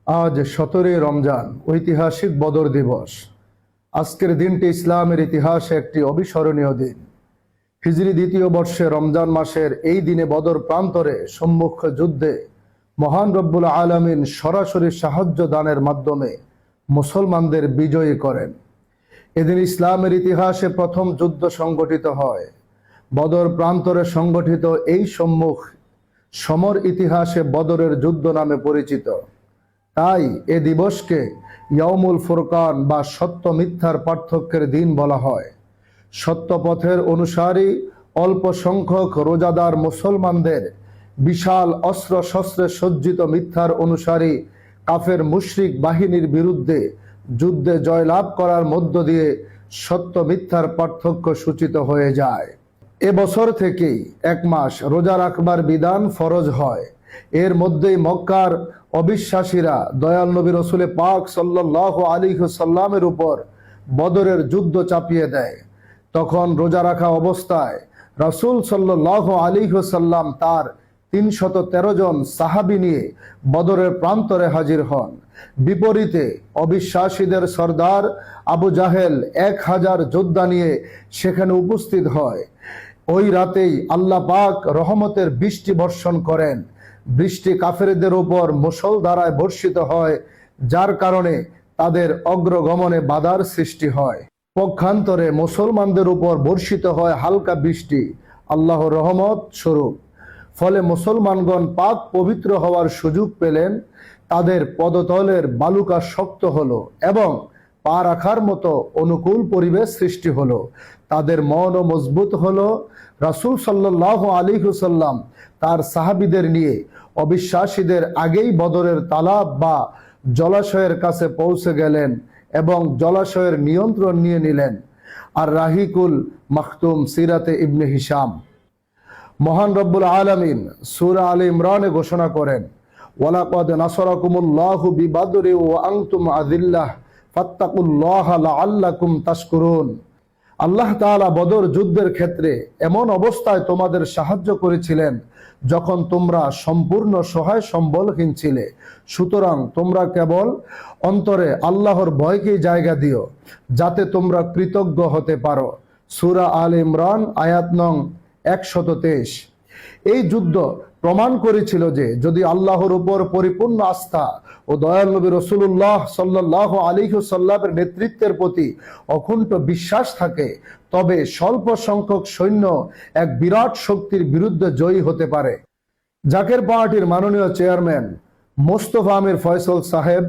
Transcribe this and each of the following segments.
আজ 17 রমজান, ঐতিহাসিক বদর দিবস। আজকের দিনটি ইসলামের ইতিহাসে একটি অবিস্মরণীয় দিন। হিজরি দ্বিতীয় বর্ষে রমজান মাসের এই দিনে বদর প্রান্তরে সম্মুখ যুদ্ধে মহান রব্বুল আলামিন সরাসরি সাহায্য দানের মাধ্যমে মুসলমানদের বিজয়ী করেন। এদিন ইসলামের ইতিহাসে প্রথম যুদ্ধ সংগঠিত হয়। বদর প্রান্তরে সংগঠিত এই সম্মুখ সমর ইতিহাসে বদরের যুদ্ধ নামে পরিচিত। তাই এ দিবসকে ইয়াউমুল ফুরকান বা সত্য মিথ্যার পার্থক্যের দিন বলা হয়। সত্য পথের অনুসারী অল্প সংখ্যক রোজাদার মুসলমানদের বিশাল অস্ত্র শস্ত্রে সজ্জিত মিথ্যার অনুসারী কাফের মুশরিক বাহিনীর বিরুদ্ধে যুদ্ধে জয়লাভ করার মধ্য দিয়ে সত্য মিথ্যার পার্থক্য সূচিত হয়ে যায়। এ বছর থেকেই 1 মাস রোজা রাখবার বিধান ফরজ হয়। এর মধ্যেই মক্কার অবিশ্বাসীরা দয়াল নবী রসুল পাক সাল্লাল্লাহু আলাইহি ওয়াসাল্লামের উপর বদরের যুদ্ধ চাপিয়ে দেয়। তখন রোজা রাখা অবস্থায় রাসূল সাল্লাল্লাহু আলাইহি ওয়াসাল্লাম তার 313 জন সাহাবী নিয়ে বদরের প্রান্তরে হাজির হন। বিপরীতে অবিশ্বাসীদের সর্দার আবু জাহেল 1000 যোদ্ধা নিয়ে সেখানে উপস্থিত হয়। ওই রাতেই আল্লাহ পাক রহমতের বৃষ্টি বর্ষণ করেন। বৃষ্টি কাফেরদের উপর মুষলধারায় বর্ষিত হয়, যার কারণে তাদের অগ্রগমনে বাধার সৃষ্টি হয়। পক্ষান্তরে মুসলমানদের উপর বর্ষিত হয় হালকা বৃষ্টি আল্লাহর রহমত স্বরূপ। ফলে মুসলমানগণ পাক পবিত্র হওয়ার সুযোগ পেলেন। তাদের পদতলের বালুকা শক্ত হলো এবং পা রাখার মতো অনুকূল পরিবেশ সৃষ্টি হলো। তাদের মনও মজবুত হলো। রাসূল সাল্লাল্লাহু আলাইহি ওয়াসাল্লাম তার সাহাবীদের নিয়ে অবিশ্বাসীদের আগেই বদরের তালাব বা জলাশয়ের কাছে পৌঁছে গেলেন এবং জলাশয়ের নিয়ন্ত্রণ নিয়ে নিলেন। আর রাহিকুল মাখতুম সিরাতে ইবনে হিশাম। মহান রব্বুল আলামিন সূরা আলে ইমরানে ঘোষণা করেন, ওয়ালাকাদ নাসারাকুমুল্লাহু বিবাদরি ওয়া আনতুম আযিল্লাহ ফাত্তাকুল্লাহা লাআল্লাকুম তাশকুরুন। আল্লাহ তাআলা বদর যুদ্ধের ক্ষেত্রে এমন অবস্থায় তোমাদের সাহায্য করেছিলেন যখন তোমরা সম্পূর্ণ সহায় সম্বলহীন ছিলে। সুতরাং তোমরা কেবল অন্তরে আল্লাহর ভয়কেই জায়গা দিও, যাতে তোমরা কৃতজ্ঞ হতে পারো। সূরা আলে ইমরান আয়াত নং 123। এই যুদ্ধ প্রমাণ করেছিল যে যদি আল্লাহর উপর পরিপূর্ণ আস্থা ও দয়াল নবী রাসূলুল্লাহ সাল্লাল্লাহু আলাইহি ওয়াসাল্লামের নেতৃত্বের প্রতি অকুণ্ঠ বিশ্বাস থাকে, তবে স্বল্প সংখ্যক সৈন্য এক বিরাট শক্তির বিরুদ্ধে জয়ী হতে পারে। জাকের পার্টির মাননীয় চেয়ারম্যান মোস্তফা আমির ফয়সল সাহেব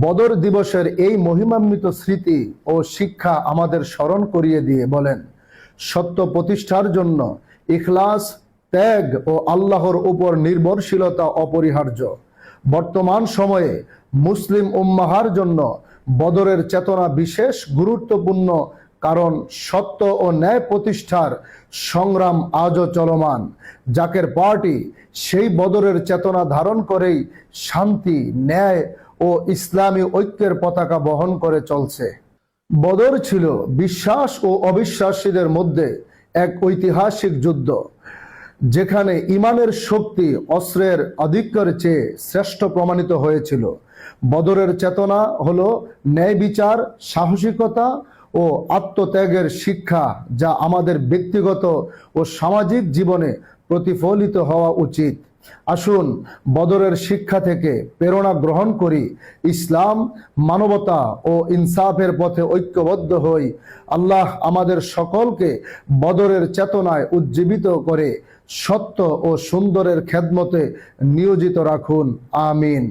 বদর দিবসের এই মহিমান্বিত স্মৃতি ও শিক্ষা আমাদের স্মরণ করিয়ে দিয়ে বলেন, সত্য প্রতিষ্ঠার জন্য ইখলাস, ত্যাগ ও আল্লাহর উপর নির্ভরশীলতা অপরিহার্য। বর্তমান সময়ে মুসলিম উম্মাহার জন্য বদরের চেতনা বিশেষ গুরুত্বপূর্ণ, কারণ সত্য ও ন্যায় প্রতিষ্ঠার সংগ্রাম আজও চলমান। জাকের পার্টি সেই বদরের চেতনা ধারণ করেই শান্তি, ন্যায় ও ইসলামী ঐক্যের পতাকা বহন করে চলছে। বদর ছিল বিশ্বাস ও অবিশ্বাসীদের মধ্যে এক ঐতিহাসিক যুদ্ধ, যেখানে ইমানের শক্তি অস্ত্রের আধিক্যের চেয়ে শ্রেষ্ঠ প্রমাণিত হয়েছিল। বদরের চেতনা হলো ন্যায় বিচার, সাহসিকতা ও আত্মত্যাগের শিক্ষা, যা আমাদের ব্যক্তিগত ও সামাজিক জীবনে প্রতিফলিত হওয়া উচিত। আসুন বদরের শিক্ষা থেকে প্রেরণা গ্রহণ করি, ইসলাম, মানবতা ও ইনসাফের পথে ঐক্যবদ্ধ হই। আল্লাহ আমাদের সকলকে বদরের চেতনায় উজ্জীবিত করে সত্য ও সুন্দরের খেদমতে নিয়োজিত রাখুন। আমিন।